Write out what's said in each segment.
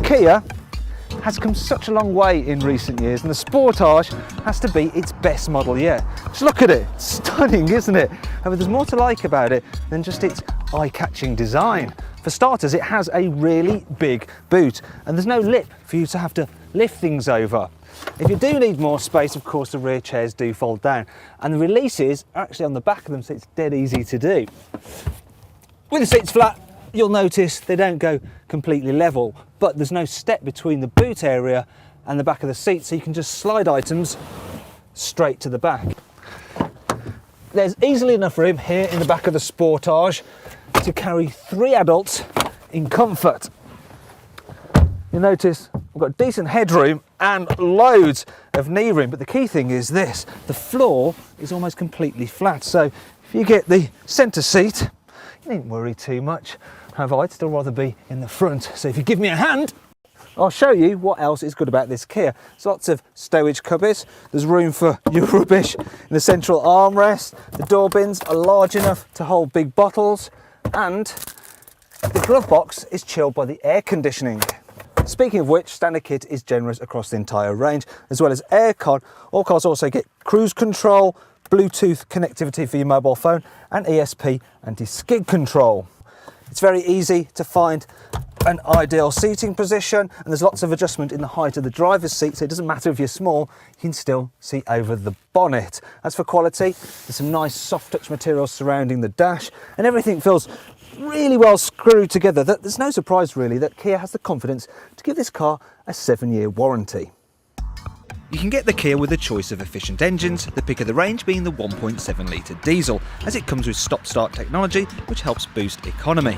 Kia has come such a long way in recent years, and the Sportage has to be its best model yet. Just look at it, it's stunning, isn't it? However, there's more to like about it than just its eye-catching design. For starters, it has a really big boot, and there's no lip for you to have to lift things over. If you do need more space, of course, the rear chairs do fold down, and the releases are actually on the back of them, so it's dead easy to do. With the seats flat, you'll notice they don't go completely level, but there's no step between the boot area and the back of the seat, so you can just slide items straight to the back. There's easily enough room here in the back of the Sportage to carry 3 adults in comfort. You'll notice we've got decent headroom and loads of knee room, but the key thing is this: the floor is almost completely flat, so if you get the centre seat, you needn't worry too much. However, I'd still rather be in the front, so if you give me a hand, I'll show you what else is good about this Kia. There's lots of stowage cupboards, there's room for your rubbish in the central armrest, the door bins are large enough to hold big bottles, and the glove box is chilled by the air conditioning. Speaking of which, standard kit is generous across the entire range, as well as aircon. All cars also get cruise control, Bluetooth connectivity for your mobile phone, and ESP anti-skid control. It's very easy to find an ideal seating position, and there's lots of adjustment in the height of the driver's seat, so it doesn't matter if you're small, you can still see over the bonnet. As for quality, there's some nice soft touch materials surrounding the dash, and everything feels really well screwed together. There's no surprise really that Kia has the confidence to give this car a 7-year warranty. You can get the Kia with a choice of efficient engines, the pick of the range being the 1.7 litre diesel, as it comes with stop-start technology which helps boost economy.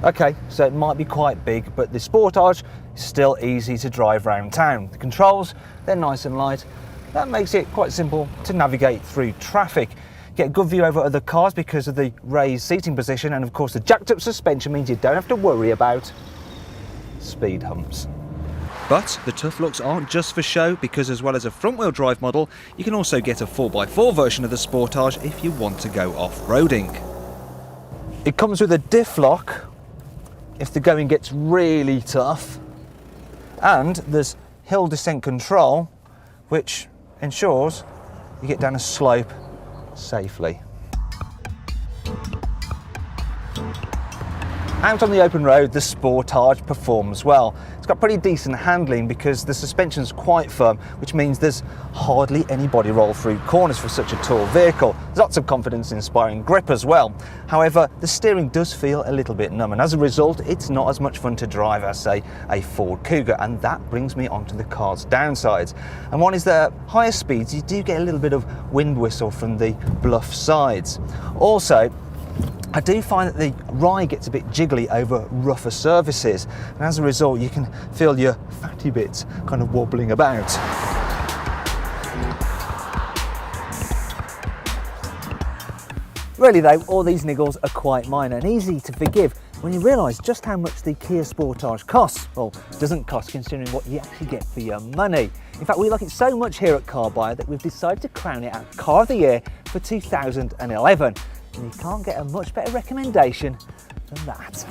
Okay, so it might be quite big, but the Sportage is still easy to drive around town. The controls, they're nice and light. That makes it quite simple to navigate through traffic. Get a good view over other cars because of the raised seating position, and of course the jacked up suspension means you don't have to worry about speed humps. But the tough looks aren't just for show, because as well as a front-wheel drive model, you can also get a 4x4 version of the Sportage if you want to go off-roading. It comes with a diff lock if the going gets really tough, and there's hill descent control which ensures you get down a slope safely. Out on the open road, the Sportage performs well. It's got pretty decent handling because the suspension's quite firm, which means there's hardly any body roll through corners for such a tall vehicle. There's lots of confidence-inspiring grip as well. However, the steering does feel a little bit numb, and as a result, it's not as much fun to drive as, say, a Ford Kuga, and that brings me onto the car's downsides. And one is that at higher speeds, you do get a little bit of wind whistle from the bluff sides. Also, I do find that the ride gets a bit jiggly over rougher surfaces, and as a result you can feel your fatty bits kind of wobbling about. Really though, all these niggles are quite minor and easy to forgive when you realise just how much the Kia Sportage costs. Well, doesn't cost considering what you actually get for your money. In fact, we like it so much here at CarBuyer that we've decided to crown it our Car of the Year for 2011. And you can't get a much better recommendation than that.